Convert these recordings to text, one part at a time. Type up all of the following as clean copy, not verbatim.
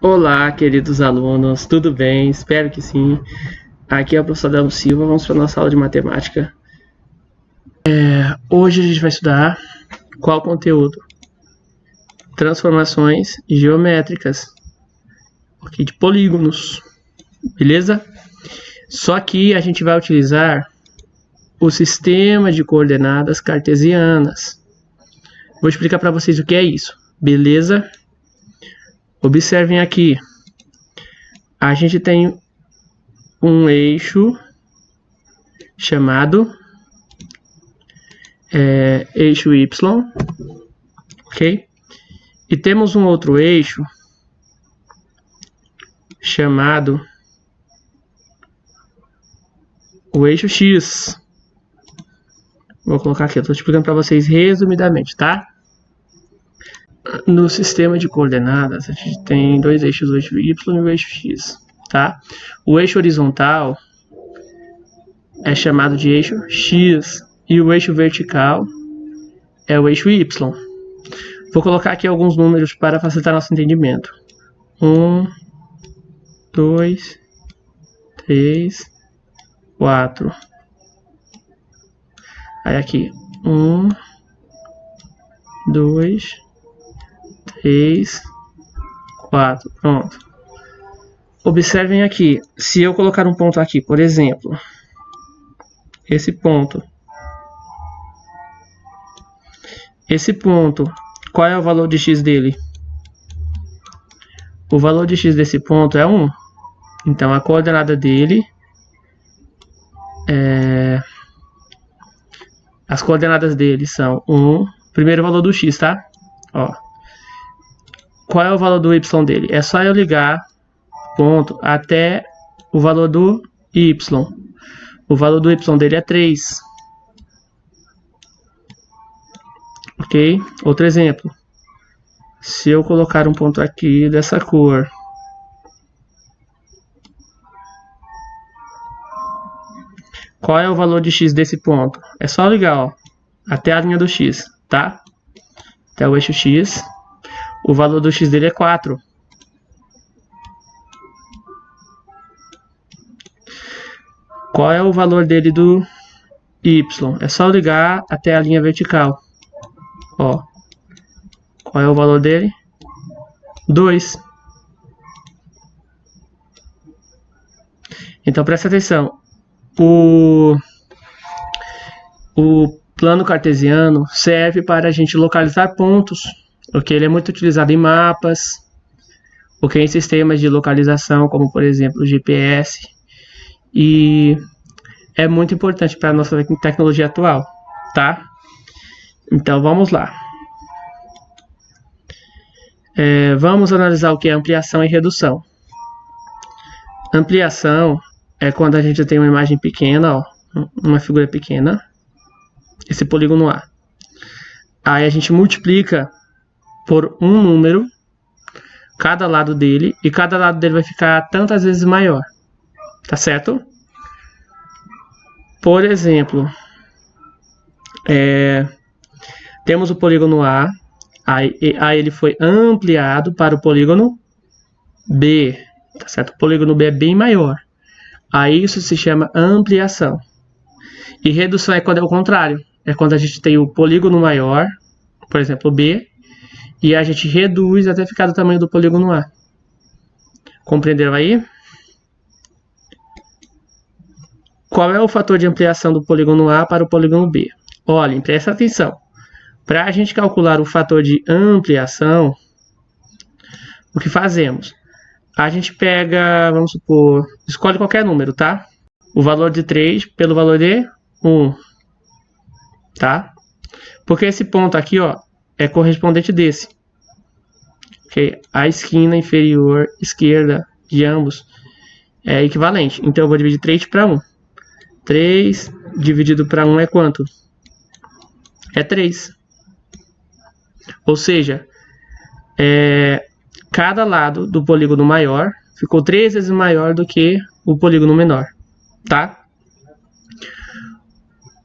Olá, queridos alunos, tudo bem? Espero que sim. Aqui é o professor Adão Silva, vamos para a nossa aula de matemática. Hoje a gente vai estudar qual conteúdo? Transformações geométricas, de polígonos, beleza? Só que a gente vai utilizar o sistema de coordenadas cartesianas. Vou explicar para vocês o que é isso, beleza? Observem aqui. A gente tem um eixo chamado eixo Y, ok? E temos um outro eixo chamado o eixo X. Vou colocar aqui, eu estou explicando para vocês resumidamente, tá? No sistema de coordenadas, a gente tem dois eixos, o eixo Y e o eixo X, tá? O eixo horizontal é chamado de eixo X e o eixo vertical é o eixo Y. Vou colocar aqui alguns números para facilitar nosso entendimento. 1, 2, 3, 4. Aí aqui, 1, 2, 3, 4. Pronto. Observem aqui, se eu colocar um ponto aqui, por exemplo, esse ponto, qual é o valor de x dele? O valor de x desse ponto é 1. Então, a coordenada dele as coordenadas dele são 1, primeiro valor do x, tá? Ó. Qual é o valor do y dele? É só eu ligar ponto até o valor do y. O valor do y dele é 3. Ok? Outro exemplo. Se eu colocar um ponto aqui dessa cor, qual é o valor de x desse ponto? É só ligar, ó, até a linha do x, tá? Até o eixo x. O valor do x dele é 4. Qual é o valor dele do y? É só ligar até a linha vertical. Ó. Qual é o valor dele? 2. Então, presta atenção. O plano cartesiano serve para a gente localizar pontos, porque ele é muito utilizado em mapas, em sistemas de localização, como por exemplo o GPS, e é muito importante para a nossa tecnologia atual, tá? Então vamos lá. Vamos analisar o que é ampliação e redução. Ampliação é quando a gente tem uma imagem pequena, ó, uma figura pequena, esse polígono A. Aí a gente multiplica por um número cada lado dele, e cada lado dele vai ficar tantas vezes maior, tá certo? Por exemplo, temos o polígono A, aí ele foi ampliado para o polígono B, tá certo? O polígono B é bem maior. Aí isso se chama ampliação. E redução é quando é o contrário. É quando a gente tem o polígono maior, por exemplo, B, e a gente reduz até ficar do tamanho do polígono A. Compreenderam aí? Qual é o fator de ampliação do polígono A para o polígono B? Olhem, presta atenção. Para a gente calcular o fator de ampliação, o que fazemos? A gente pega, vamos supor, escolhe qualquer número, tá? O valor de 3 pelo valor de 1, tá? Porque esse ponto aqui, ó, é correspondente desse. Ok? A esquina inferior esquerda de ambos é equivalente. Então eu vou dividir 3 para 1. 3 dividido para 1 é quanto? É 3. Ou seja, cada lado do polígono maior ficou 3 vezes maior do que o polígono menor, tá?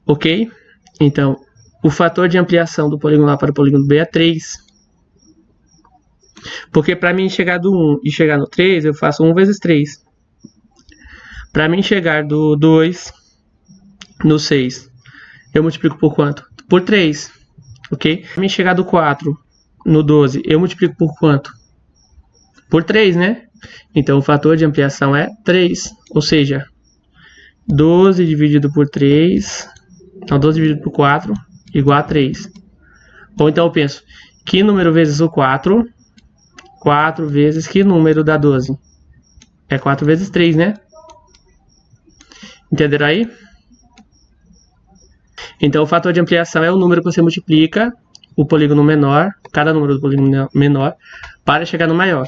Ok? Então, o fator de ampliação do polígono A para o polígono B é 3. Porque para mim chegar do 1 e chegar no 3, eu faço 1 vezes 3. Para mim chegar do 2 no 6, eu multiplico por quanto? Por 3, ok? Para mim chegar do 4 no 12, eu multiplico por quanto? Por 3, né? Então o fator de ampliação é 3, ou seja, 12 dividido por 3, então 12 dividido por 4 igual a 3. Ou então eu penso, que número vezes o 4? 4 vezes que número dá 12? É 4 vezes 3, né? Entenderam aí? Então o fator de ampliação é o número que você multiplica o polígono menor, cada número do polígono menor, para chegar no maior.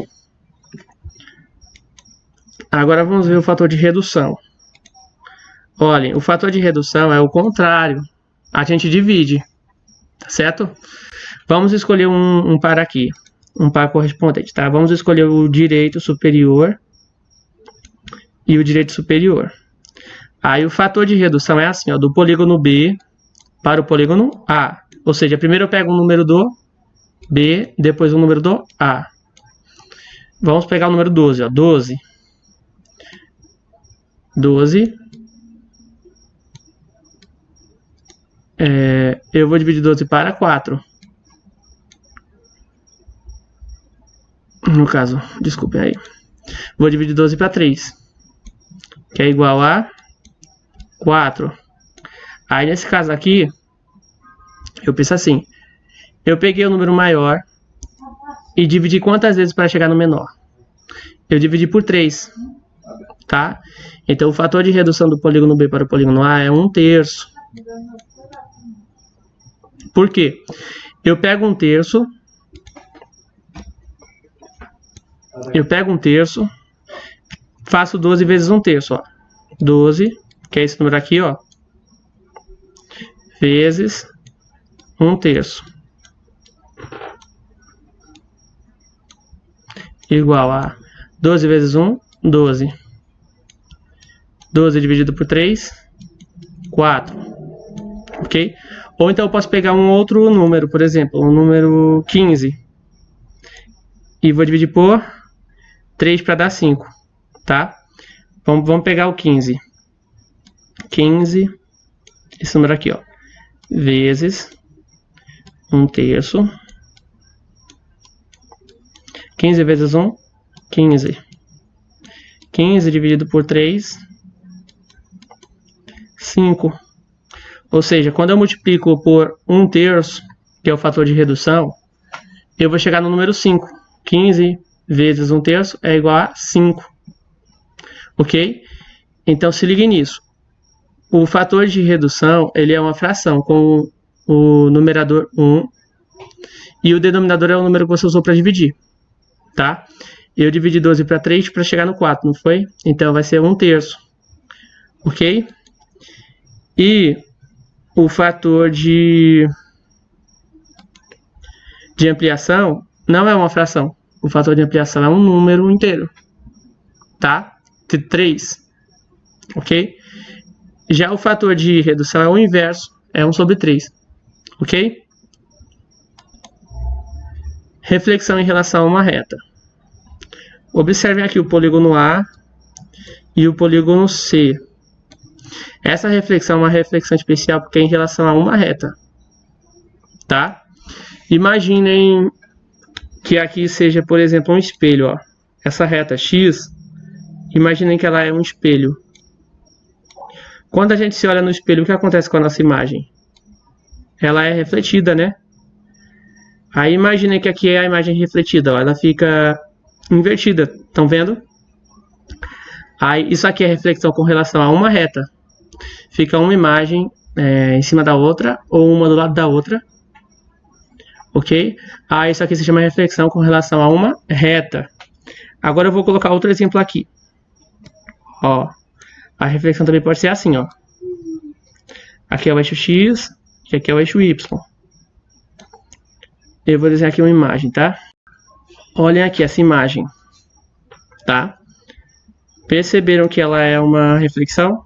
Agora vamos ver o fator de redução. Olhem, o fator de redução é o contrário. A gente divide, tá certo? Vamos escolher um par aqui, um par correspondente, tá? Vamos escolher o direito superior e o direito superior. Aí o fator de redução é assim, ó, do polígono B para o polígono A. Ou seja, primeiro eu pego o número do B, depois o número do A. Vamos pegar o número 12, ó, 12. 12. Eu vou dividir 12 para 4. No caso, desculpem aí. Vou dividir 12 para 3, que é igual a 4. Aí nesse caso aqui, eu penso assim. Eu peguei o número maior e dividi quantas vezes para chegar no menor? Eu dividi por 3, tá? Então o fator de redução do polígono B para o polígono A é 1/3. Por quê? Eu pego 1/3, faço 12 vezes 1/3, ó. 12, que é esse número aqui, ó, vezes 1/3. Igual a 12 vezes 1, 12. 12 dividido por 3, 4. Ok? Ou então eu posso pegar um outro número, por exemplo, o número 15. E vou dividir por 3 para dar 5, tá? Vamos pegar o 15. 15, esse número aqui, ó, vezes 1/3. 15 vezes 1, 15. 15 dividido por 3, 5. Ou seja, quando eu multiplico por 1/3, que é o fator de redução, eu vou chegar no número 5. 15 vezes 1/3 é igual a 5. Ok? Então se ligue nisso. O fator de redução, ele é uma fração com o numerador 1 e o denominador é o número que você usou para dividir, tá? Eu dividi 12 para 3 para chegar no 4, não foi? Então vai ser 1/3. Ok? E o fator de ampliação não é uma fração. O fator de ampliação é um número inteiro, tá? De 3, ok? Já o fator de redução é o inverso, é 1/3, ok? Reflexão em relação a uma reta. Observem aqui o polígono A e o polígono C. Essa reflexão é uma reflexão especial porque é em relação a uma reta, tá? Imaginem que aqui seja, por exemplo, um espelho, ó. Essa reta X, imaginem que ela é um espelho. Quando a gente se olha no espelho, o que acontece com a nossa imagem? Ela é refletida, né? Aí imaginem que aqui é a imagem refletida, ó. Ela fica invertida, estão vendo? Aí isso aqui é reflexão com relação a uma reta. Fica uma imagem em cima da outra, ou uma do lado da outra. Ok? Aí isso aqui se chama reflexão com relação a uma reta. Agora eu vou colocar outro exemplo aqui. Ó, a reflexão também pode ser assim, ó. Aqui é o eixo X e aqui é o eixo Y. Eu vou desenhar aqui uma imagem, tá? Olhem aqui essa imagem, tá? Perceberam que ela é uma reflexão?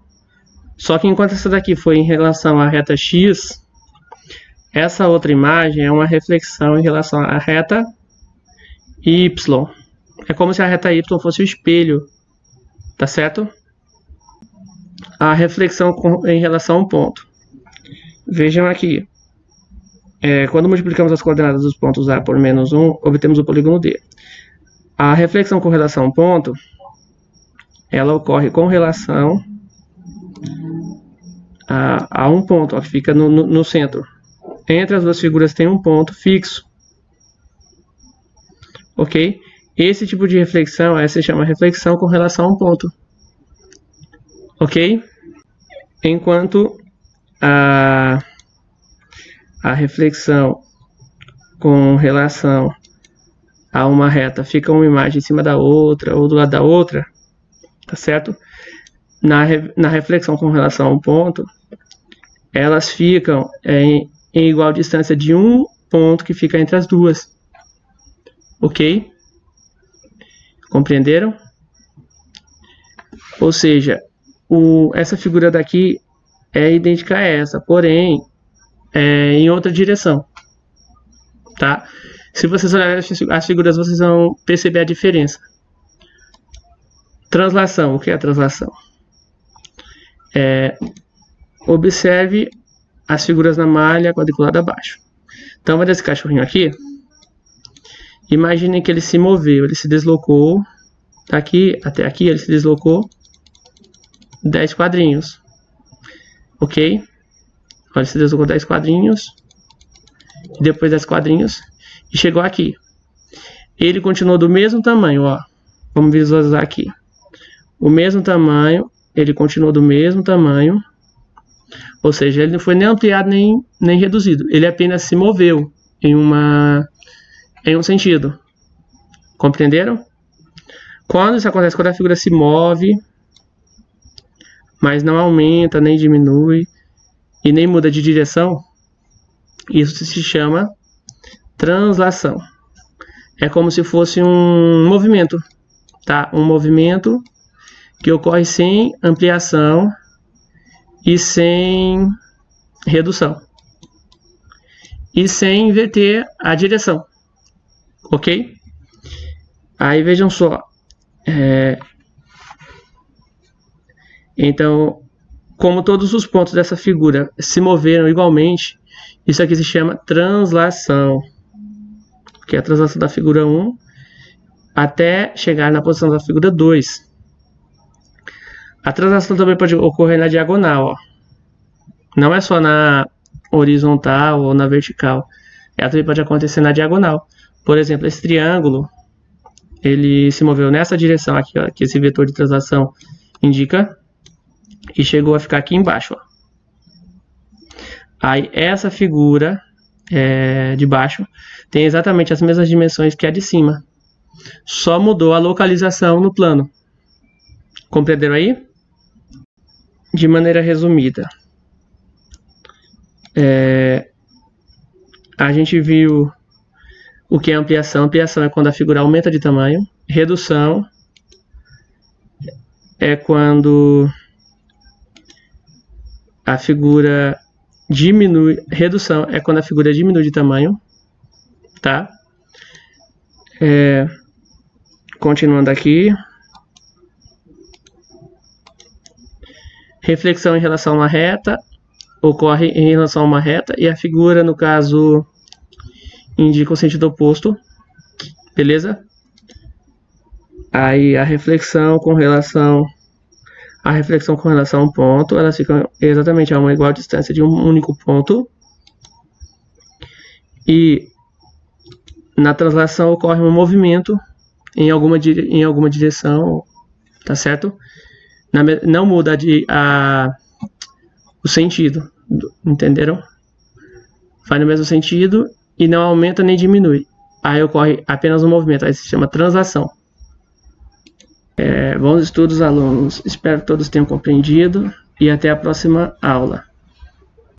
Só que enquanto essa daqui foi em relação à reta X, essa outra imagem é uma reflexão em relação à reta y. É como se a reta y fosse o espelho, tá certo? A reflexão em relação a um ponto. Vejam aqui. Quando multiplicamos as coordenadas dos pontos A por menos 1, obtemos o polígono D. A reflexão com relação a um ponto, ela ocorre com relação a um ponto, ó, que fica no centro. Entre as duas figuras tem um ponto fixo. Ok? Esse tipo de reflexão se chama reflexão com relação a um ponto. Ok? Enquanto a reflexão com relação a uma reta fica uma imagem em cima da outra ou do lado da outra, tá certo? Na reflexão com relação a um ponto, elas ficam em igual distância de um ponto que fica entre as duas. Ok? Compreenderam? Ou seja, essa figura daqui é idêntica a essa, porém em outra direção, tá? Se vocês olharem as figuras, vocês vão perceber a diferença. Translação. O que é a translação? Observe as figuras na malha quadriculada abaixo. Então, vai desse cachorrinho aqui. Imaginem que ele se moveu, ele se deslocou daqui até aqui, ele se deslocou 10 quadrinhos. Ok? Olha, ele se deslocou 10 quadrinhos. E depois 10 quadrinhos. E chegou aqui. Ele continuou do mesmo tamanho, ó. Vamos visualizar aqui. O mesmo tamanho, ele continuou do mesmo tamanho. Ou seja, ele não foi nem ampliado nem reduzido. Ele apenas se moveu em um sentido. Compreenderam? Quando isso acontece, quando a figura se move, mas não aumenta, nem diminui, e nem muda de direção, isso se chama translação. É como se fosse um movimento, tá? Um movimento que ocorre sem ampliação e sem redução. E sem inverter a direção. Ok? Aí vejam só. Então, como todos os pontos dessa figura se moveram igualmente, isso aqui se chama translação. Que é a translação da figura 1 até chegar na posição da figura 2. A translação também pode ocorrer na diagonal, ó. Não é só na horizontal ou na vertical. Ela também pode acontecer na diagonal. Por exemplo, esse triângulo, ele se moveu nessa direção aqui, ó, que esse vetor de translação indica, e chegou a ficar aqui embaixo, ó. Aí essa figura de baixo tem exatamente as mesmas dimensões que a de cima. Só mudou a localização no plano. Compreenderam aí? De maneira resumida, a gente viu o que é ampliação. Ampliação é quando a figura aumenta de tamanho. Redução é quando a figura diminui. Redução é quando a figura diminui de tamanho, tá? Continuando aqui. Reflexão em relação a uma reta ocorre em relação a uma reta e a figura, no caso, indica o sentido oposto, beleza? Aí a reflexão com relação a um ponto, elas ficam exatamente a uma igual distância de um único ponto. E na translação ocorre um movimento em alguma direção, tá certo? Não muda o sentido, entenderam? Vai no mesmo sentido e não aumenta nem diminui. Aí ocorre apenas um movimento, aí se chama translação. Bons estudos, alunos. Espero que todos tenham compreendido e até a próxima aula.